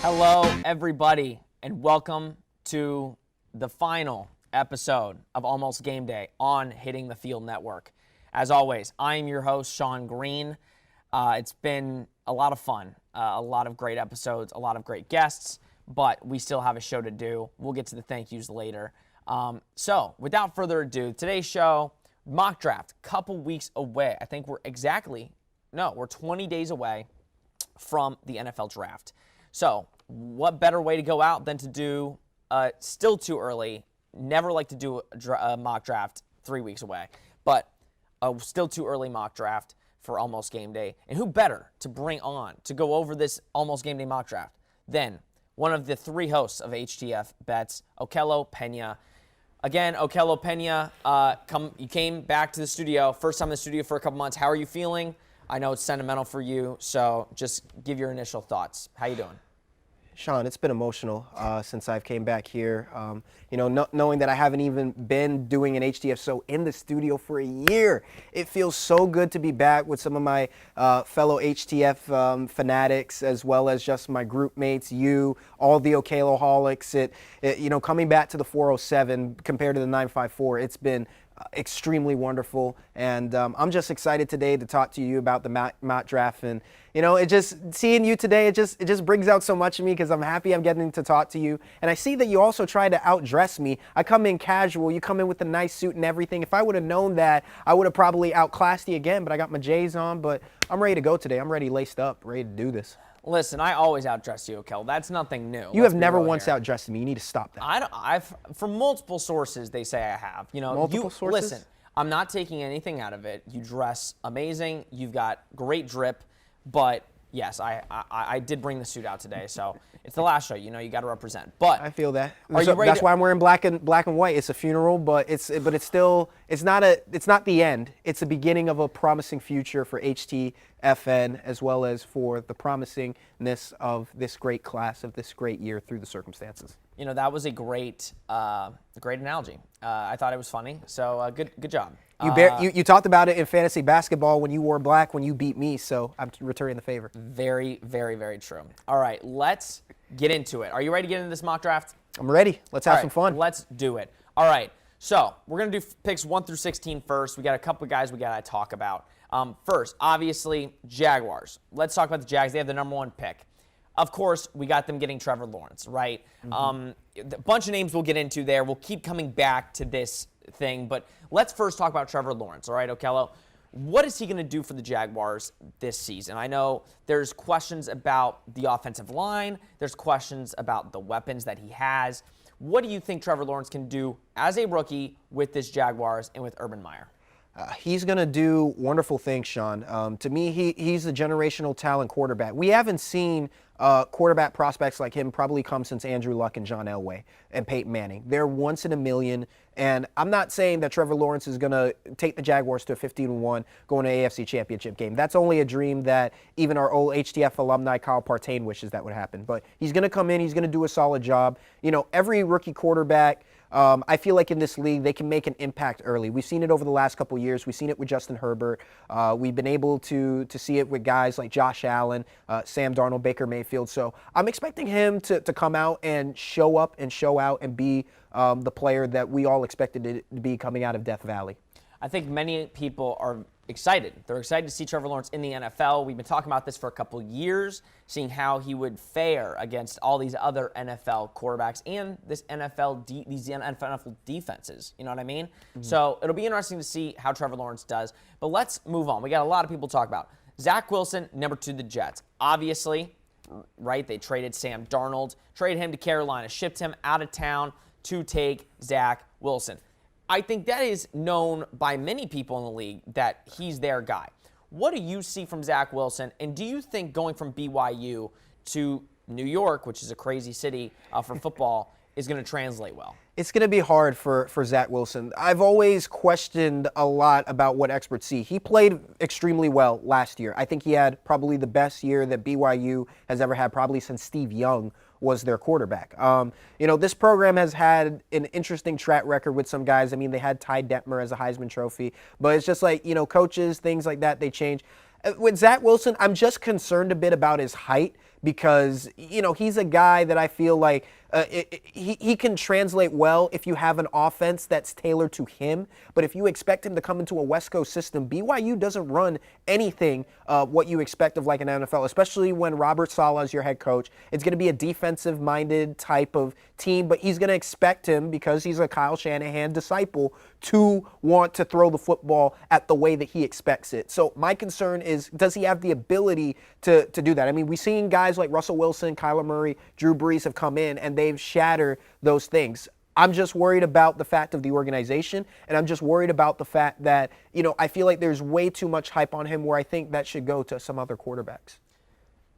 Hello, everybody, and welcome to the final episode of Almost Game Day on Hitting the Field Network. As always, I am your host, Sean Green. It's been a lot of fun, a lot of great episodes, a lot of great guests, but we still have a show to do. We'll get to the thank yous later. So, without further ado, today's show, mock draft, couple weeks away. I think we're 20 days away from the NFL draft. So, what better way to go out than to do, still too early, never like to do a mock draft 3 weeks away, but a still too early mock draft for Almost Game Day. And who better to bring on to go over this Almost Game Day mock draft than one of the three hosts of HTF Bets, Okello Pena. Again, Okello Pena, you came back to the studio, first time in the studio for a couple months. How are you feeling? I know it's sentimental for you, so just give your initial thoughts. How you doing? Sean, it's been emotional since I've came back here. Knowing that I haven't even been doing an HTF show in the studio for a year. It feels so good to be back with some of my fellow HTF fanatics, as well as just my group mates, you, all the Okelloholics. Coming back to the 407 compared to the 954, it's been extremely wonderful, and I'm just excited today to talk to you about the mock draft. And it just seeing you today, it just brings out so much of me because I'm happy I'm getting to talk to you. And I see that you also try to outdress me. I come in casual, you come in with a nice suit and everything. If I would have known that, I would have probably outclassed you again. But I got my J's on, but I'm ready to go today. I'm ready, laced up, ready to do this. Listen, I always outdress you, Okel. That's nothing new. You have never once outdressed me. You need to stop that. From multiple sources, they say I have. Multiple sources? Listen, I'm not taking anything out of it. You dress amazing. You've got great drip. But yes, I did bring the suit out today, so it's the last show. You got to represent. But I feel that. Are you ready? That's why I'm wearing black and white. It's a funeral, but it's not the end. It's the beginning of a promising future for HTFN, as well as for the promisingness of this great class, of this great year through the circumstances. That was a great analogy. I thought it was funny. So good job. You talked about it in fantasy basketball when you wore black when you beat me, so I'm returning the favor. Very, very, very true. All right, let's get into it. Are you ready to get into this mock draft? I'm ready. Let's have some fun. Let's do it. All right, so we're going to do picks 1 through 16 first. We got a couple of guys we got to talk about. First, obviously, Jaguars. Let's talk about the Jags. They have the number 1 pick. Of course, we got them getting Trevor Lawrence, right? Mm-hmm. A bunch of names we'll get into there. We'll keep coming back to this thing, but let's first talk about Trevor Lawrence, all right, Okello? What is he going to do for the Jaguars this season? I know there's questions about the offensive line. There's questions about the weapons that he has. What do you think Trevor Lawrence can do as a rookie with this Jaguars and with Urban Meyer? He's going to do wonderful things, Sean. To me, he's a generational talent quarterback. We haven't seen quarterback prospects like him probably come since Andrew Luck and John Elway and Peyton Manning. They're once in a million, and I'm not saying that Trevor Lawrence is going to take the Jaguars to a 15-1 going to an AFC Championship game. That's only a dream that even our old HTF alumni Kyle Partain wishes that would happen. But he's going to come in, he's going to do a solid job. Every rookie quarterback, I feel like in this league, they can make an impact early. We've seen it over the last couple of years. We've seen it with Justin Herbert. We've been able to see it with guys like Josh Allen, Sam Darnold, Baker Mayfield. So I'm expecting him to come out and show up and show out and be the player that we all expected it to be coming out of Death Valley. I think many people are excited. They're excited to see Trevor Lawrence in the NFL. We've been talking about this for a couple years, seeing how he would fare against all these other NFL quarterbacks and these NFL defenses. You know what I mean? Mm-hmm. So it'll be interesting to see how Trevor Lawrence does. But let's move on. We got a lot of people to talk about. Zach Wilson, number 2, the Jets. Obviously, right, they traded Sam Darnold, traded him to Carolina, shipped him out of town to take Zach Wilson. I think that is known by many people in the league that he's their guy. What do you see from Zach Wilson, and do you think going from BYU to New York, which is a crazy city for football, is going to translate well? It's going to be hard for Zach Wilson. I've always questioned a lot about what experts see. He played extremely well last year. I think he had probably the best year that BYU has ever had, probably since Steve Young was their quarterback. This program has had an interesting track record with some guys. I mean, they had Ty Detmer as a Heisman Trophy, but it's just like, coaches, things like that, they change. With Zach Wilson, I'm just concerned a bit about his height because, he's a guy that I feel like he can translate well if you have an offense that's tailored to him. But if you expect him to come into a West Coast system, BYU doesn't run anything what you expect of like an NFL, especially when Robert Saleh is your head coach. It's going to be a defensive-minded type of team, but he's going to expect him, because he's a Kyle Shanahan disciple, to want to throw the football at the way that he expects it. So my concern is, does he have the ability to do that? I mean, we've seen guys like Russell Wilson, Kyler Murray, Drew Brees have come in and they've shattered those things. I'm just worried about the fact of the organization, and I'm just worried about the fact that, I feel like there's way too much hype on him where I think that should go to some other quarterbacks.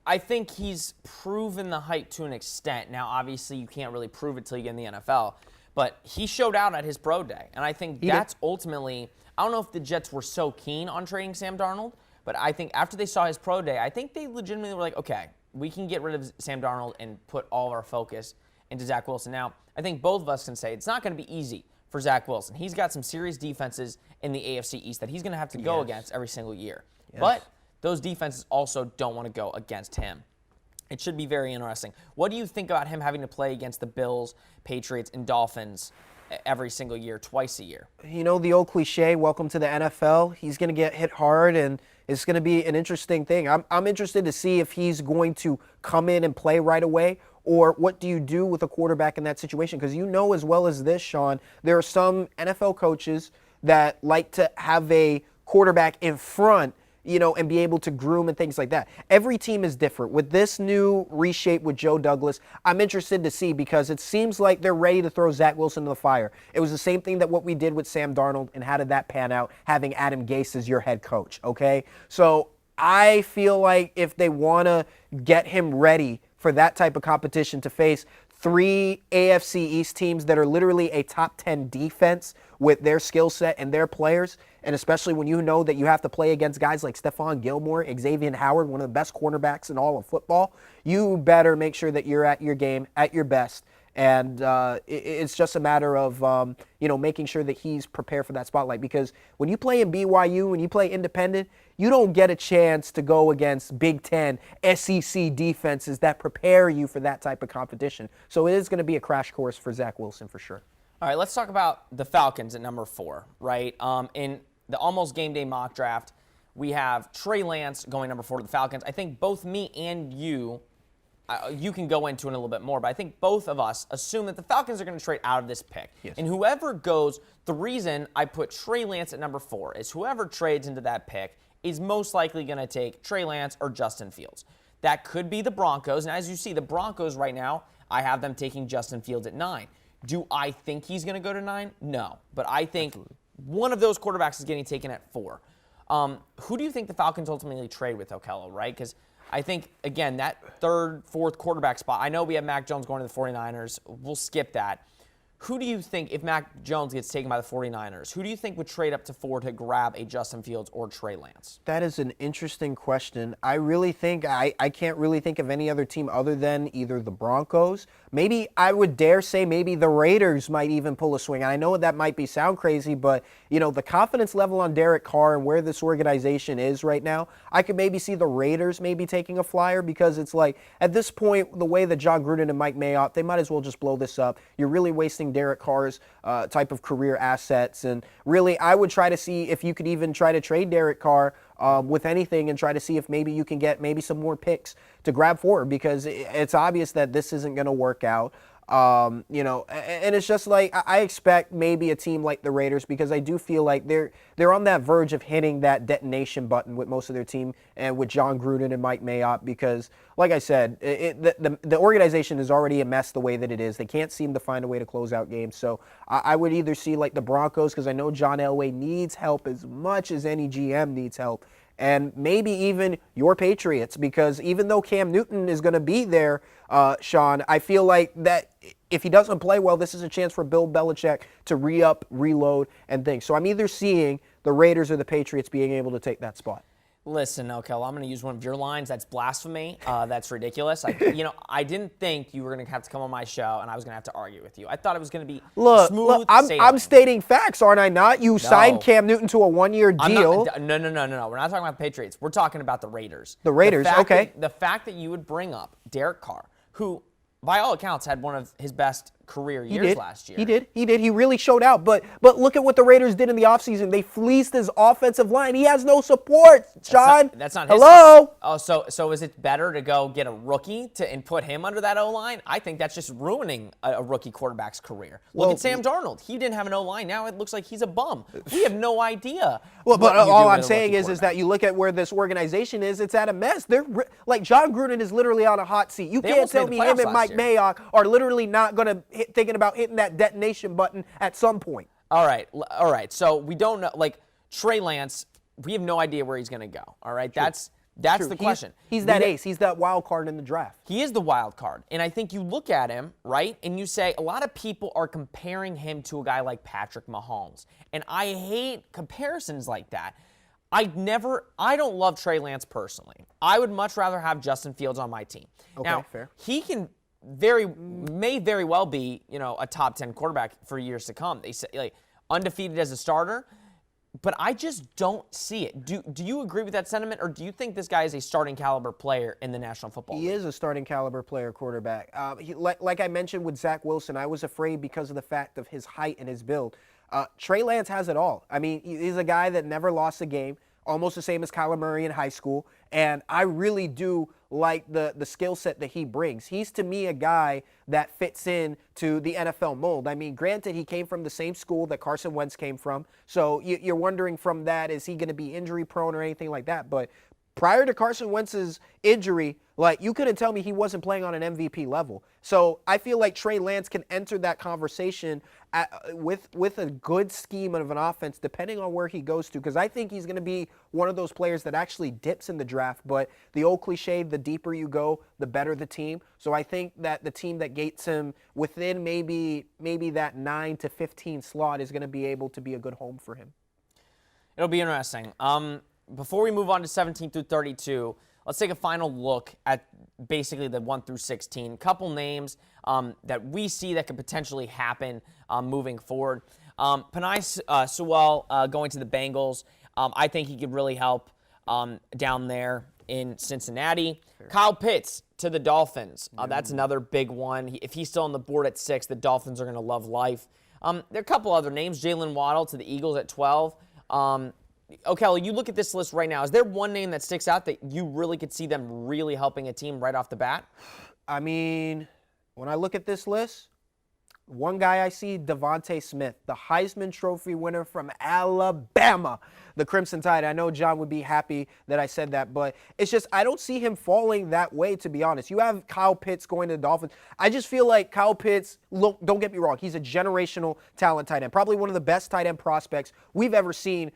I think he's proven the hype to an extent. Now, obviously, you can't really prove it till you get in the NFL, but he showed out at his pro day, and I think that's ultimately, I don't know if the Jets were so keen on trading Sam Darnold, but I think after they saw his pro day, I think they legitimately were like, okay, we can get rid of Sam Darnold and put all of our focus into Zach Wilson. Now, I think both of us can say it's not going to be easy for Zach Wilson. He's got some serious defenses in the AFC East that he's going to have to go against every single year. Yes. But those defenses also don't want to go against him. It should be very interesting. What do you think about him having to play against the Bills, Patriots, and Dolphins every single year, twice a year? The old cliche, welcome to the NFL. He's going to get hit hard, and it's going to be an interesting thing. I'm interested to see if he's going to come in and play right away, or what do you do with a quarterback in that situation? Because as well as this, Sean, there are some NFL coaches that like to have a quarterback in front, and be able to groom and things like that. Every team is different. With this new reshape with Joe Douglas, I'm interested to see, because it seems like they're ready to throw Zach Wilson in the fire. It was the same thing that what we did with Sam Darnold, and how did that pan out, having Adam Gase as your head coach, okay? So I feel like if they want to get him ready for that type of competition, to face 3 AFC East teams that are literally a top 10 defense with their skill set and their players, and especially when you know that you have to play against guys like Stephon Gilmore, Xavier Howard, one of the best cornerbacks in all of football, you better make sure that you're at your game, at your best. And it's just a matter of, making sure that he's prepared for that spotlight. Because when you play in BYU, when you play independent, you don't get a chance to go against Big Ten, SEC defenses that prepare you for that type of competition. So it is going to be a crash course for Zach Wilson for sure. All right, let's talk about the Falcons at number 4, right? In the Almost Game Day mock draft, we have Trey Lance going number 4 to the Falcons. I think both me and you can go into it a little bit more, but I think both of us assume that the Falcons are going to trade out of this pick. Yes. And whoever goes, the reason I put Trey Lance at number 4 is whoever trades into that pick is most likely going to take Trey Lance or Justin Fields. That could be the Broncos. And as you see, the Broncos right now, I have them taking Justin Fields at 9. Do I think he's going to go to 9? No. But I think one of those quarterbacks is getting taken at 4. Who do you think the Falcons ultimately trade with, Okello, right? Because I think, again, that 3rd, 4th quarterback spot, I know we have Mac Jones going to the 49ers. We'll skip that. Who do you think, if Mac Jones gets taken by the 49ers, who do you think would trade up to 4 to grab a Justin Fields or Trey Lance? That is an interesting question. I really think, I can't really think of any other team other than either the Broncos. Maybe, I would dare say maybe the Raiders might even pull a swing. And I know that might sound crazy, but, the confidence level on Derek Carr and where this organization is right now, I could maybe see the Raiders maybe taking a flyer, because it's like, at this point, the way that John Gruden and Mike Mayock, they might as well just blow this up. You're really wasting Derek Carr's type of career assets. And really, I would try to see if you could even try to trade Derek Carr with anything, and try to see if maybe you can get maybe some more picks to grab for, because it's obvious that this isn't going to work out. And it's just like, I expect maybe a team like the Raiders, because I do feel like they're on that verge of hitting that detonation button with most of their team and with John Gruden and Mike Mayock, because like I said, the organization is already a mess the way that it is. They can't seem to find a way to close out games. So I would either see like the Broncos, because I know John Elway needs help as much as any GM needs help, and maybe even your Patriots, because even though Cam Newton is going to be there, Sean, I feel like that if he doesn't play well, this is a chance for Bill Belichick to re-up, reload, and things. So I'm either seeing the Raiders or the Patriots being able to take that spot. Listen, okay, well, I'm going to use one of your lines. That's blasphemy. That's ridiculous. I didn't think you were going to have to come on my show and I was going to have to argue with you. I thought it was going to be smooth sailing. I'm stating facts, aren't I not? You signed Cam Newton to a 1-year deal. No. We're not talking about the Patriots. We're talking about the Raiders. The Raiders, okay. The fact that you would bring up Derek Carr, who, by all accounts, had one of his best career years last year. He did. He really showed out. But look at what the Raiders did in the offseason. They fleeced his offensive line. He has no support, Sean. That's not his. Hello? Oh, so is it better to go get a rookie and put him under that O-line? I think that's just ruining a rookie quarterback's career. Look at Sam Darnold. He didn't have an O-line. Now it looks like he's a bum. We have no idea. Well, but all I'm saying is that you look at where this organization is, it's at a mess. They're like John Gruden is literally on a hot seat. You can't tell me him and Mike Mayock are literally not going to thinking about hitting that detonation button at some point. All right. So we don't know. Like Trey Lance, we have no idea where he's going to go. All right, that's the question. He's that ace. He's that wild card in the draft. He is the wild card, and I think you look at him right, and you say a lot of people are comparing him to a guy like Patrick Mahomes, and I hate comparisons like that. I don't love Trey Lance personally. I would much rather have Justin Fields on my team. Okay, now, fair. He may very well be, a top 10 quarterback for years to come. They say like undefeated as a starter, but I just don't see it. Do you agree with that sentiment, or do you think this guy is a starting caliber player in the National Football League? He is a starting caliber player quarterback. Like I mentioned with Zach Wilson, I was afraid because of the fact of his height and his build. Trey Lance has it all. I mean, he's a guy that never lost a game, almost the same as Kyler Murray in high school, and I really do like the skill set that he brings. He's, to me, a guy that fits in to the NFL mold. I mean, granted, he came from the same school that Carson Wentz came from, so you're wondering from that, is he going to be injury-prone or anything like that? But prior to Carson Wentz's injury, like, you couldn't tell me he wasn't playing on an MVP level. So I feel like Trey Lance can enter that conversation with a good scheme of an offense, depending on where he goes to, because I think he's going to be one of those players that actually dips in the draft. But the old cliche, the deeper you go, the better the team. So I think that the team that gets him within maybe that 9 to 15 slot is going to be able to be a good home for him. It'll be interesting. Before we move on to 17 through 32, let's take a final look at basically the 1 through 16. Couple names that we see that could potentially happen moving forward. Penei Sewell going to the Bengals. I think he could really help down there in Cincinnati. Fair. Kyle Pitts to the Dolphins. That's another big one. If he's still on the board at 6, the Dolphins are going to love life. There are a couple other names. Jalen Waddle to the Eagles at 12. Kelly, you look at this list right now. Is there one name that sticks out that you really could see them really helping a team right off the bat? I mean, when I look at this list, one guy I see, Devontae Smith, the Heisman Trophy winner from Alabama, the Crimson Tide. I know John would be happy that I said that, but it's just I don't see him falling that way, to be honest. You have Kyle Pitts going to the Dolphins. I just feel like Kyle Pitts, look, don't get me wrong, he's a generational talent tight end, probably one of the best tight end prospects we've ever seen.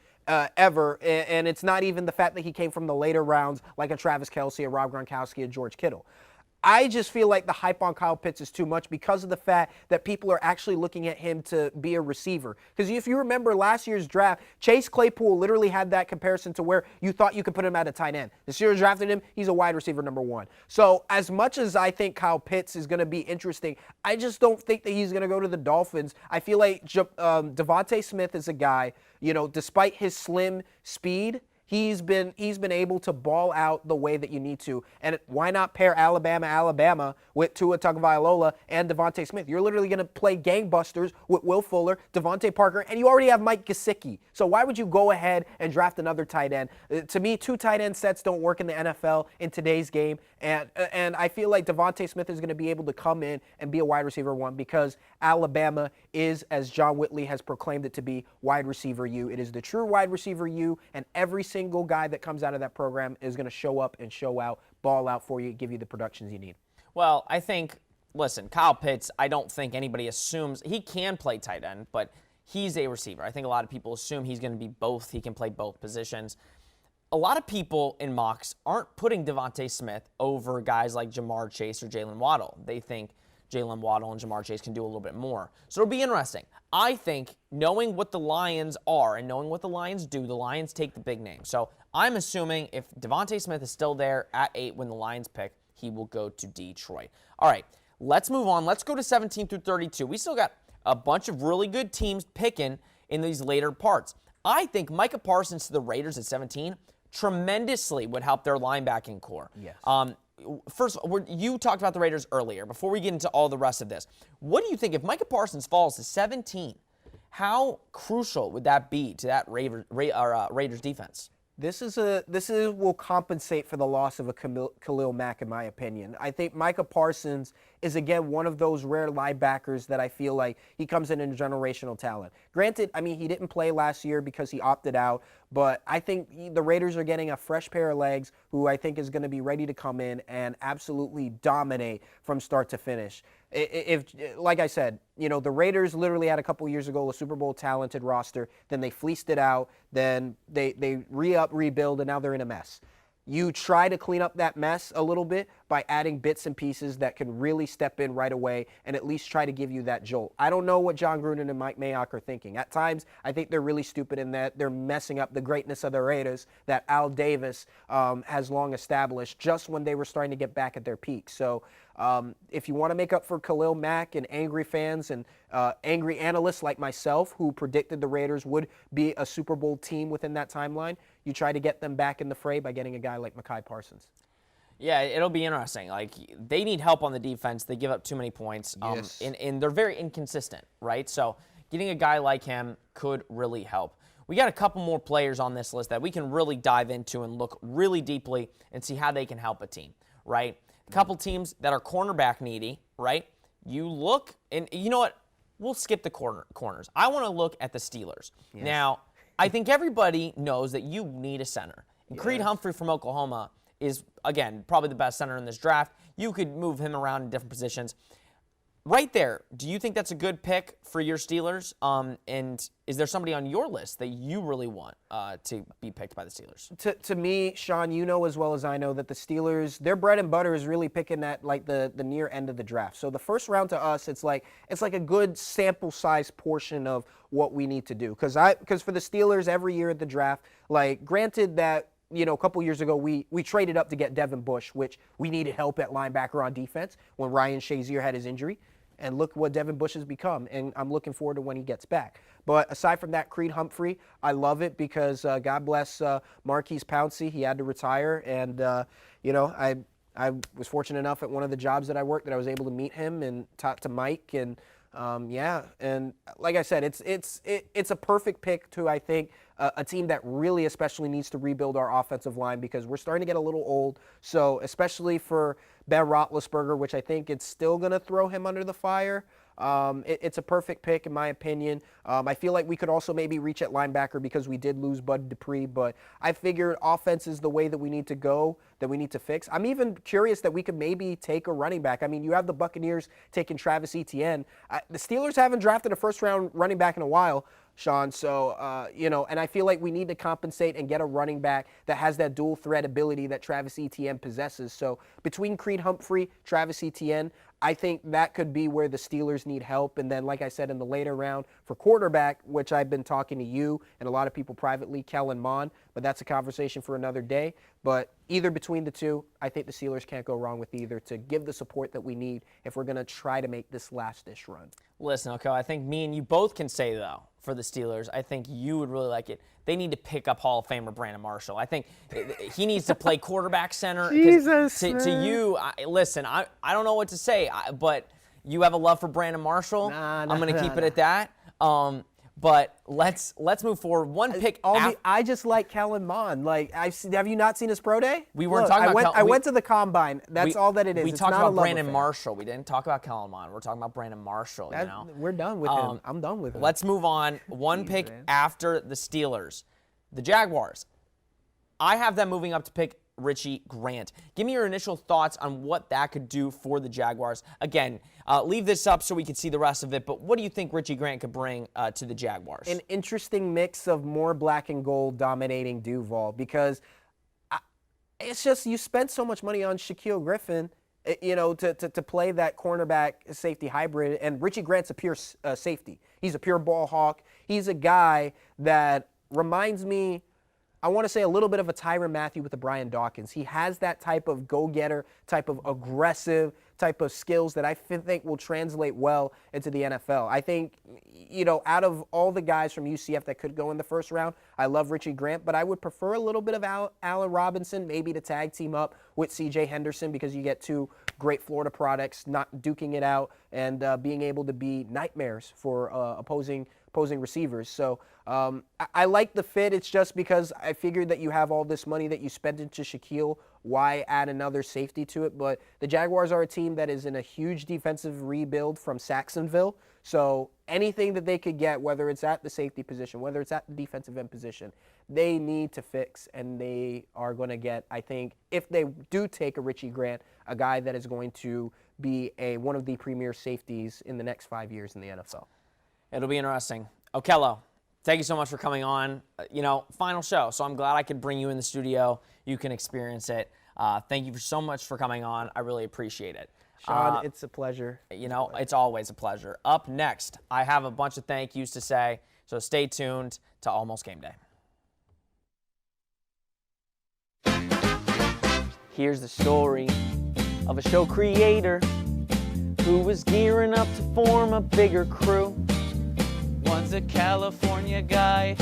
Ever, and it's not even the fact that he came from the later rounds like a Travis Kelce, a Rob Gronkowski, a George Kittle. I just feel like the hype on Kyle Pitts is too much because of the fact that people are actually looking at him to be a receiver. Because if you remember last year's draft, Chase Claypool literally had that comparison to where you thought you could put him at a tight end. This year drafted him, he's a wide receiver number 1. So as much as I think Kyle Pitts is going to be interesting, I just don't think that he's going to go to the Dolphins. I feel like Devontae Smith is a guy, despite his slim speed, he's been able to ball out the way that you need to. And why not pair Alabama with Tua Tagovailoa and Devontae Smith? You're literally going to play gangbusters with Will Fuller, Devontae Parker, and you already have Mike Gesicki. So why would you go ahead and draft another tight end? To me, 2 tight end sets don't work in the NFL in today's game. And I feel like Devontae Smith is going to be able to come in and be a wide receiver 1 because Alabama is, as John Whitley has proclaimed it to be, wide receiver U. It is the true wide receiver U, and every single guy that comes out of that program is going to show up and show out, ball out for you, give you the productions you need. Well, I think, listen, Kyle Pitts, I don't think anybody assumes he can play tight end, but he's a receiver. I think a lot of people assume he's going to be both. He can play both positions. A lot of people in mocks aren't putting Devontae Smith over guys like Jamar Chase or Jalen Waddle. They think Jalen Waddle and Jamar Chase can do a little bit more. So it'll be interesting. I think knowing what the Lions are and knowing what the Lions do, the Lions take the big name. So I'm assuming if Devontae Smith is still there at 8 when the Lions pick, he will go to Detroit. All right, let's move on. Let's go to 17 through 32. We still got a bunch of really good teams picking in these later parts. I think Micah Parsons to the Raiders at 17 tremendously would help their linebacking core. Yes. First, you talked about the Raiders earlier. Before we get into all the rest of this, what do you think if Micah Parsons falls to 17? How crucial would that be to that Raiders defense? This will compensate for the loss of a Khalil Mack, in my opinion. I think Micah Parsons is, again, one of those rare linebackers that I feel like he comes in a generational talent. Granted, I mean, he didn't play last year because he opted out, but I think the Raiders are getting a fresh pair of legs who I think is going to be ready to come in and absolutely dominate from start to finish. If, like I said, the Raiders literally had a couple years ago a Super Bowl talented roster, then they fleeced it out, then they rebuild, and now they're in a mess. You try to clean up that mess a little bit by adding bits and pieces that can really step in right away and at least try to give you that jolt. I don't know what John Gruden and Mike Mayock are thinking. At times, I think they're really stupid in that they're messing up the greatness of the Raiders that Al Davis has long established just when they were starting to get back at their peak. So if you want to make up for Khalil Mack and angry fans and angry analysts like myself who predicted the Raiders would be a Super Bowl team within that timeline, you try to get them back in the fray by getting a guy like Micah Parsons. Yeah, it'll be interesting. Like, they need help on the defense. They give up too many points. Yes. And they're very inconsistent, right? So getting a guy like him could really help. We got a couple more players on this list that we can really dive into and look really deeply and see how they can help a team, right? A couple teams that are cornerback needy, right? You look, and you know what? We'll skip the corners. I want to look at the Steelers. Yes. Now, I think everybody knows that you need a center. And yes. Creed Humphrey from Oklahoma is, again, probably the best center in this draft. You could move him around in different positions. Right there, do you think that's a good pick for your Steelers? And is there somebody on your list that you really want to be picked by the Steelers? To me, Sean, you know as well as I know that the Steelers, their bread and butter is really picking at like the near end of the draft. So the first round to us, it's like a good sample size portion of what we need to do. Because for the Steelers, every year at the draft, like granted that, a couple years ago, we traded up to get Devin Bush, which we needed help at linebacker on defense when Ryan Shazier had his injury. And look what Devin Bush has become, and I'm looking forward to when he gets back. But aside from that, Creed Humphrey, I love it because God bless Marquise Pouncey. He had to retire, and I was fortunate enough at one of the jobs that I worked that I was able to meet him and talk to Mike, and and like I said, it's a perfect pick to, I think, a team that really especially needs to rebuild our offensive line because we're starting to get a little old. So especially for Ben Roethlisberger, which I think it's still going to throw him under the fire. It's a perfect pick in my opinion. I feel like we could also maybe reach at linebacker because we did lose Bud Dupree, but I figured offense is the way that we need to go, that we need to fix. I'm even curious that we could maybe take a running back. I mean, you have the Buccaneers taking Travis Etienne. The Steelers haven't drafted a first-round running back in a while, Sean. So, and I feel like we need to compensate and get a running back that has that dual threat ability that Travis Etienne possesses. So between Creed Humphrey, Travis Etienne, I think that could be where the Steelers need help. And then, like I said, in the later round for quarterback, which I've been talking to you and a lot of people privately, Kellen Mond, but that's a conversation for another day. But either between the two, I think the Steelers can't go wrong with either to give the support that we need if we're going to try to make this last-ish run. Listen, okay, I think me and you both can say, though, for the Steelers, I think you would really like it. They need to pick up Hall of Famer Brandon Marshall. I think he needs to play quarterback center. Jesus, to you, listen, I don't know what to say, but you have a love for Brandon Marshall. I'm going to keep it at that. But let's move forward. One pick. I just like Kellen Mond. Like, have you not seen his pro day? We weren't talking about. I went to the combine. That's all that it is. We talked about Brandon Marshall. We didn't talk about Kellen Mond. We're talking about Brandon Marshall. We're done with him. I'm done with him. Let's move on. One pick after the Steelers, the Jaguars. I have them moving up to pick Richie Grant. Give me your initial thoughts on what that could do for the Jaguars. Again, leave this up so we can see the rest of it, but what do you think Richie Grant could bring to the Jaguars? An interesting mix of more black and gold dominating Duval because it's just you spent so much money on Shaquille Griffin to play that cornerback safety hybrid. And Richie Grant's a pure safety. He's a pure ball hawk. He's a guy that reminds me, I want to say, a little bit of a Tyrann Mathieu with the Brian Dawkins. He has that type of go-getter, type of aggressive, type of skills that I think will translate well into the NFL. I think, out of all the guys from UCF that could go in the first round, I love Richie Grant, but I would prefer a little bit of Allen Robinson, maybe to tag team up with C.J. Henderson, because you get two great Florida products, not duking it out and being able to be nightmares for opposing receivers. So I like the fit. It's just because I figured that you have all this money that you spent into Shaquille, why add another safety to it? But the Jaguars are a team that is in a huge defensive rebuild from Saxonville. So anything that they could get, whether it's at the safety position, whether it's at the defensive end position, they need to fix, and they are going to get, I think, if they do take a Richie Grant, a guy that is going to be one of the premier safeties in the next 5 years in the NFL. It'll be interesting. Okello, thank you so much for coming on. Final show, so I'm glad I could bring you in the studio. You can experience it. Thank you so much for coming on. I really appreciate it. Sean, it's a pleasure. It's always a pleasure. Up next, I have a bunch of thank yous to say, so stay tuned to Almost Game Day. Here's the story of a show creator who was gearing up to form a bigger crew. One's a California guy,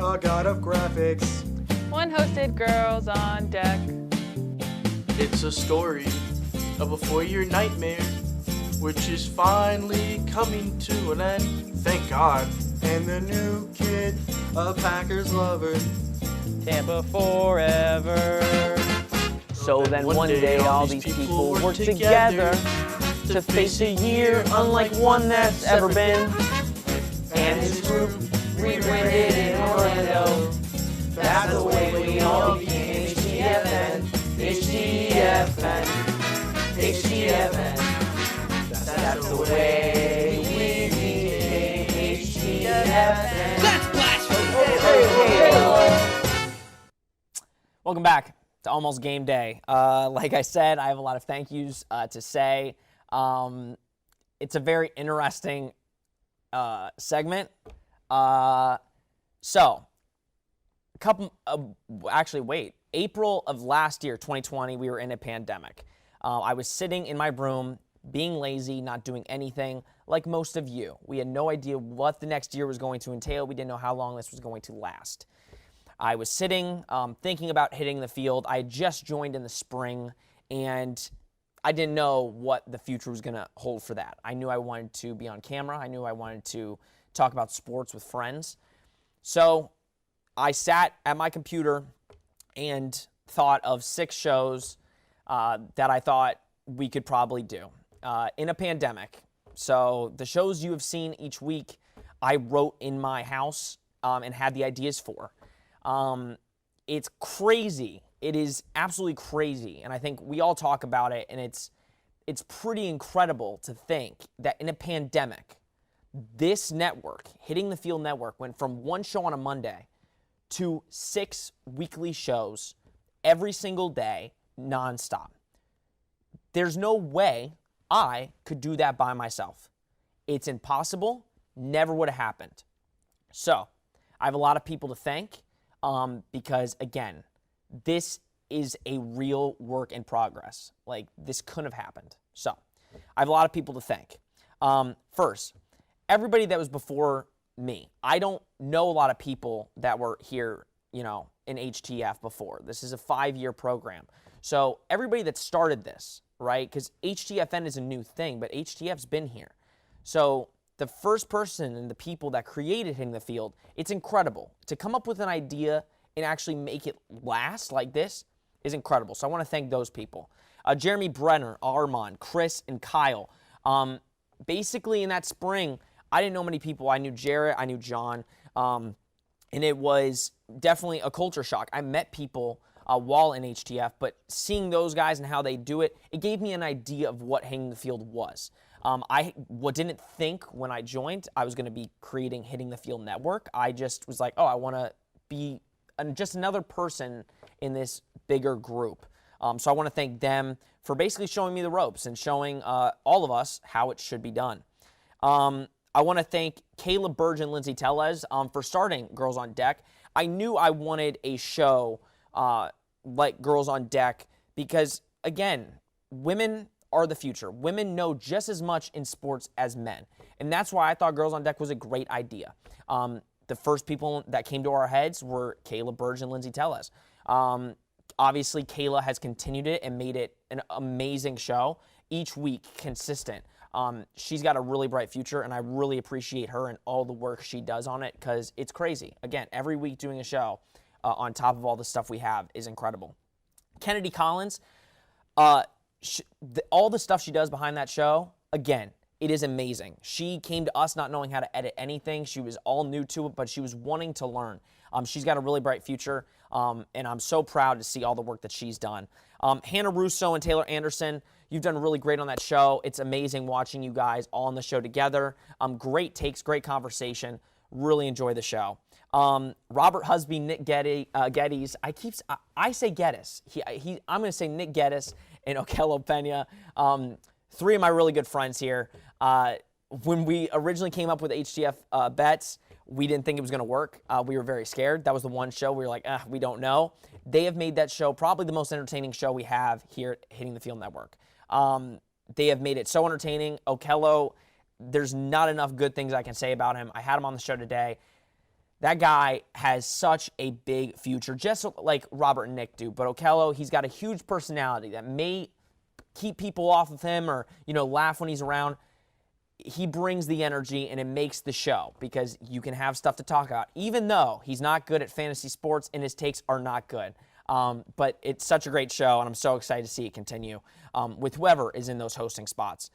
a god of graphics. One hosted Girls on Deck. It's a story of a 4-year nightmare, which is finally coming to an end, thank God. And the new kid, a Packers lover. Tampa forever. So then one day all these people work together to face a year unlike one that's ever been. And his group rebranded in Orlando. That's the way we all became HTFN. HTFN. HTFN. That's the way we became HTFN. That's blasphemy! Welcome back to Almost Game Day. Like I said, I have a lot of thank yous to say. It's a very interesting segment. April of last year, 2020, we were in a pandemic. I was sitting in my room, being lazy, not doing anything, like most of you. We had no idea what the next year was going to entail. We didn't know how long this was going to last. I was sitting, thinking about hitting the field. I had just joined in the spring, and I didn't know what the future was going to hold for that. I knew I wanted to be on camera. I knew I wanted to talk about sports with friends. So I sat at my computer and thought of 6 shows that I thought we could probably do in a pandemic. So the shows you have seen each week, I wrote in my house and had the ideas for. It's crazy. It is absolutely crazy, and I think we all talk about it, and it's pretty incredible to think that in a pandemic, this network, Hitting the Field Network, went from 1 show on a Monday to 6 weekly shows every single day, nonstop. There's no way I could do that by myself. It's impossible, never would have happened. So I have a lot of people to thank because, again, this is a real work in progress. Like, this couldn't have happened. So I have a lot of people to thank. First, everybody that was before me. I don't know a lot of people that were here, in HTF before. This is a 5-year program. So everybody that started this, right, because HTFN is a new thing, but HTF's been here. So the first person and the people that created Hitting the Field, it's incredible. To come up with an idea and actually make it last like this is incredible. So I want to thank those people. Jeremy Brenner, Armand, Chris, and Kyle. Basically, in that spring, I didn't know many people. I knew Jarrett, I knew John, and it was definitely a culture shock. I met people while in HTF, but seeing those guys and how they do it, it gave me an idea of what Hitting the Field was. I didn't think when I joined I was going to be creating Hitting the Field Network. I just was like, I want to be just another person in this bigger group. So I want to thank them for basically showing me the ropes and showing all of us how it should be done. I want to thank Caleb Burge and Lindsay Tellez for starting Girls on Deck. I knew I wanted a show like Girls on Deck because, again, women are the future. Women know just as much in sports as men. And that's why I thought Girls on Deck was a great idea. The first people that came to our heads were Caleb Burge and Lindsay Tellez. Obviously, Kayla has continued it and made it an amazing show. Each week, consistent. She's got a really bright future, and I really appreciate her and all the work she does on it because it's crazy. Again, every week doing a show on top of all the stuff we have is incredible. Kennedy Collins, all the stuff she does behind that show, again, it is amazing. She came to us not knowing how to edit anything. She was all new to it, but she was wanting to learn. She's got a really bright future, and I'm so proud to see all the work that she's done. Hannah Russo and Taylor Anderson, you've done really great on that show. It's amazing watching you guys all on the show together. Great takes, great conversation. Really enjoy the show. Robert Husby, Nick Geddes. I say Geddes. I'm going to say Nick Geddes and Okello Pena. Three of my really good friends here. When we originally came up with HTF bets, we didn't think it was going to work. We were very scared. That was the one show we were like, we don't know. They have made that show probably the most entertaining show we have here at Hitting the Field Network. They have made it so entertaining. Okello, there's not enough good things I can say about him. I had him on the show today. That guy has such a big future, just like Robert and Nick do. But Okello, he's got a huge personality that may keep people off of him or, laugh when he's around. He brings the energy, and it makes the show because you can have stuff to talk about, even though he's not good at fantasy sports and his takes are not good. But it's such a great show, and I'm so excited to see it continue with whoever is in those hosting spots.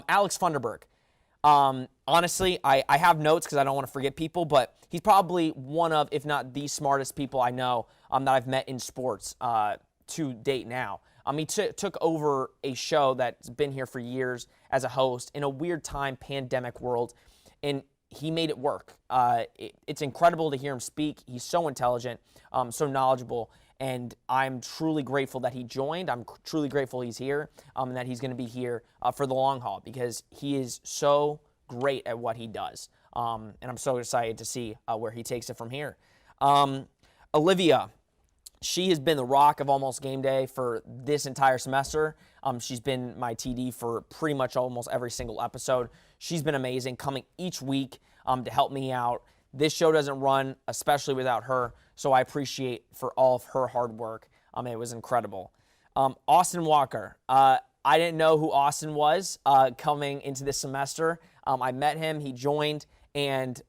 Alex Funderburg. Honestly, I have notes because I don't want to forget people, but he's probably one of, if not the smartest people I know that I've met in sports to date now. He took over a show that's been here for years as a host in a weird time, pandemic world, and he made it work. It's incredible to hear him speak. He's so intelligent, so knowledgeable, and I'm truly grateful that he joined. I'm truly grateful he's here and that he's going to be here for the long haul because he is so great at what he does, and I'm so excited to see where he takes it from here. Olivia. She has been the rock of Almost Game Day for this entire semester. She's been my TD for pretty much almost every single episode. She's been amazing, coming each week to help me out. This show doesn't run, especially without her, so I appreciate for all of her hard work. It was incredible. Austin Walker. I didn't know who Austin was coming into this semester. I met him, he joined, and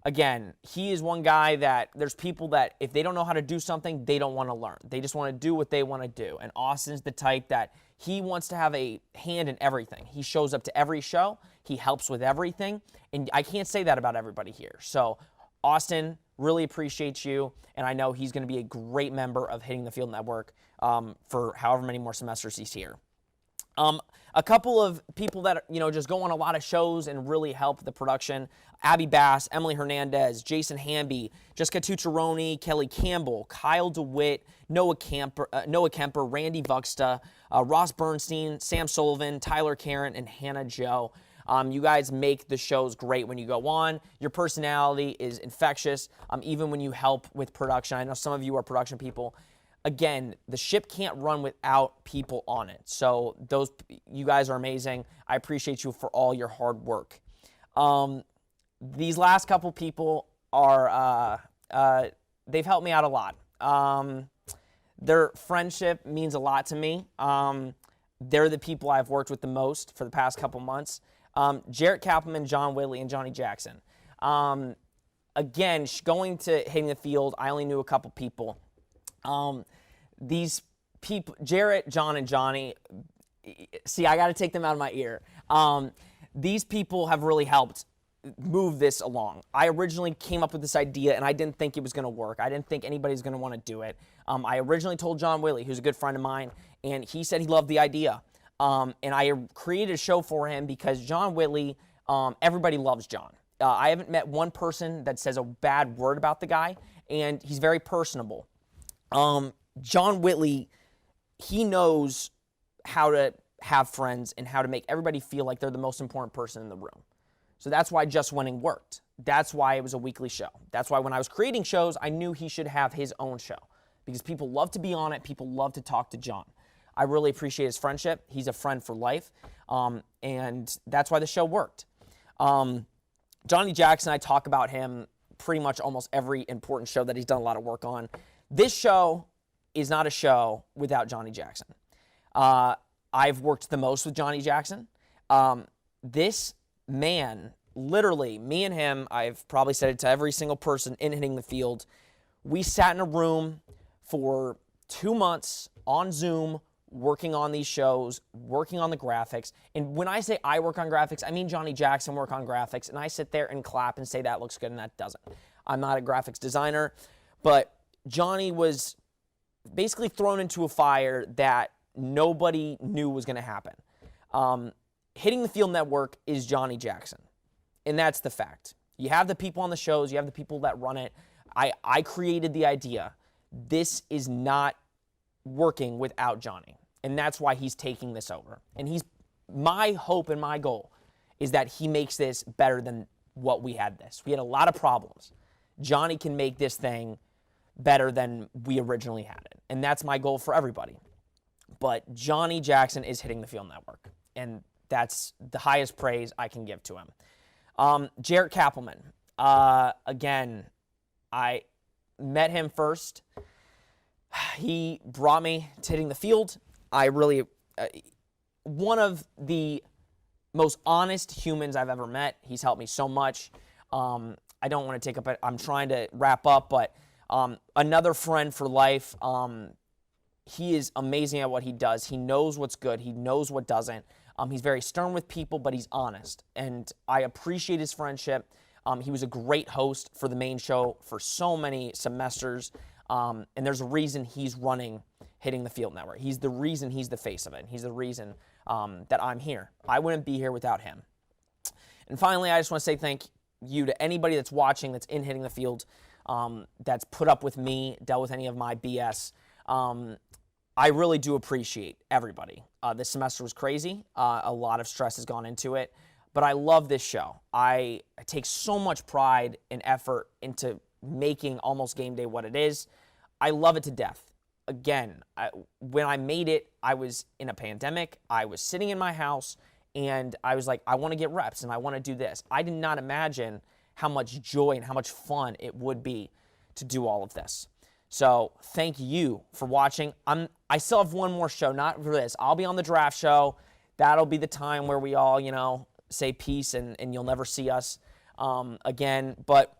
again, he is one guy that there's people that if they don't know how to do something, they don't want to learn. They just want to do what they want to do. And Austin's the type that he wants to have a hand in everything. He shows up to every show. He helps with everything. And I can't say that about everybody here. So, Austin, really appreciate you. And I know he's going to be a great member of Hitting the Field Network for however many more semesters he's here. A couple of people that, just go on a lot of shows and really help the production. Abby Bass, Emily Hernandez, Jason Hamby, Jessica Tucciaroni, Kelly Campbell, Kyle DeWitt, Noah Kemper, Randy Vuxta, Ross Bernstein, Sam Sullivan, Tyler Karen, and Hannah Joe. You guys make the shows great when you go on. Your personality is infectious, even when you help with production. I know some of you are production people. Again, the ship can't run without people on it. So you guys are amazing. I appreciate you for all your hard work. These last couple people are, they've helped me out a lot. Their friendship means a lot to me. They're the people I've worked with the most for the past couple months. Jarrett Kappelman, John Whitley, and Johnny Jackson. Again, going to Hitting the Field, I only knew a couple people. These people, Jarrett, John, and Johnny, see, I got to take them out of my ear. These people have really helped move this along. I originally came up with this idea, and I didn't think it was going to work. I didn't think anybody's going to want to do it. I originally told John Whitley, who's a good friend of mine, and he said he loved the idea. And I created a show for him because John Whitley, everybody loves John. I haven't met one person that says a bad word about the guy, and he's very personable. John Whitley he knows how to have friends and how to make everybody feel like they're the most important person in the room. So that's why Just Winning worked. That's why it was a weekly show. That's why when I was creating shows, I knew he should have his own show because people love to be on it. People love to talk to John. I really appreciate his friendship. He's a friend for life, and that's why the show worked. Johnny Jackson, I talk about him pretty much almost every important show that he's done a lot of work on. This show is not a show without Johnny Jackson. I've worked the most with Johnny Jackson. This man, literally, me and him, I've probably said it to every single person in Hitting the Field, we sat in a room for 2 months on Zoom, working on these shows, working on the graphics. And when I say I work on graphics, I mean Johnny Jackson work on graphics, and I sit there and clap and say that looks good and that doesn't. I'm not a graphics designer, but Johnny was basically thrown into a fire that nobody knew was going to happen. Hitting the Field Network is Johnny Jackson, and that's the fact. You have the people on the shows, you have the people that run it. I created the idea. This is not working without Johnny, and that's why he's taking this over. And my hope and my goal is that he makes this better than what we had this. We had a lot of problems. Johnny can make this thing better than we originally had it, and that's my goal for everybody. But Johnny Jackson is Hitting the Field Network, and that's the highest praise I can give to him. Jarrett Kappelman, again, I met him first. He brought me to Hitting the Field. I really, one of the most honest humans I've ever met. He's helped me so much. I don't want to take up, I'm trying to wrap up, but another friend for life. He is amazing at what he does. He knows what's good. He knows what doesn't. He's very stern with people, but he's honest. And I appreciate his friendship. He was a great host for the main show for so many semesters. And there's a reason he's running Hitting the Field Network. He's the reason he's the face of it. He's the reason that I'm here. I wouldn't be here without him. And finally, I just want to say thank you to anybody that's watching, that's in Hitting the Field, that's put up with me, dealt with any of my BS. I really do appreciate everybody. This semester was crazy. A lot of stress has gone into it, but I love this show. I take so much pride and effort into making Almost Game Day what it is. I love it to death. Again, when I made it, I was in a pandemic. I was sitting in my house, and I was like, I want to get reps, and I want to do this. I did not imagine how much joy and how much fun it would be to do all of this. So thank you for watching. I still have one more show, not for this. I'll be on the draft show. That'll be the time where we all, say peace and you'll never see us again. But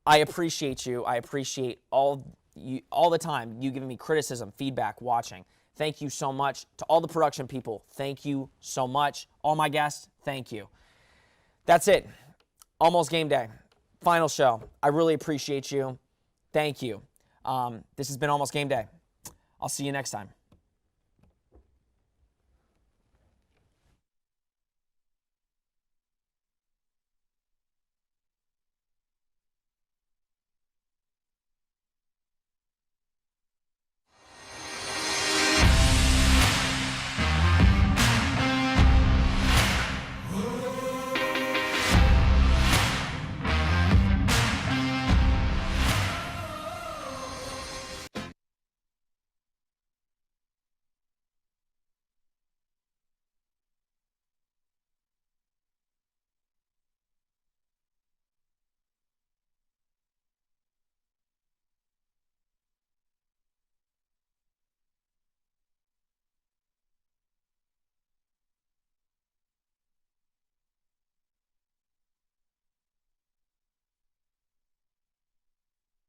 I appreciate you. I appreciate all the time you giving me criticism, feedback, watching. Thank you so much. To all the production people, thank you so much. All my guests, thank you. That's it. Almost Game Day. Final show. I really appreciate you. Thank you. This has been Almost Game Day. I'll see you next time.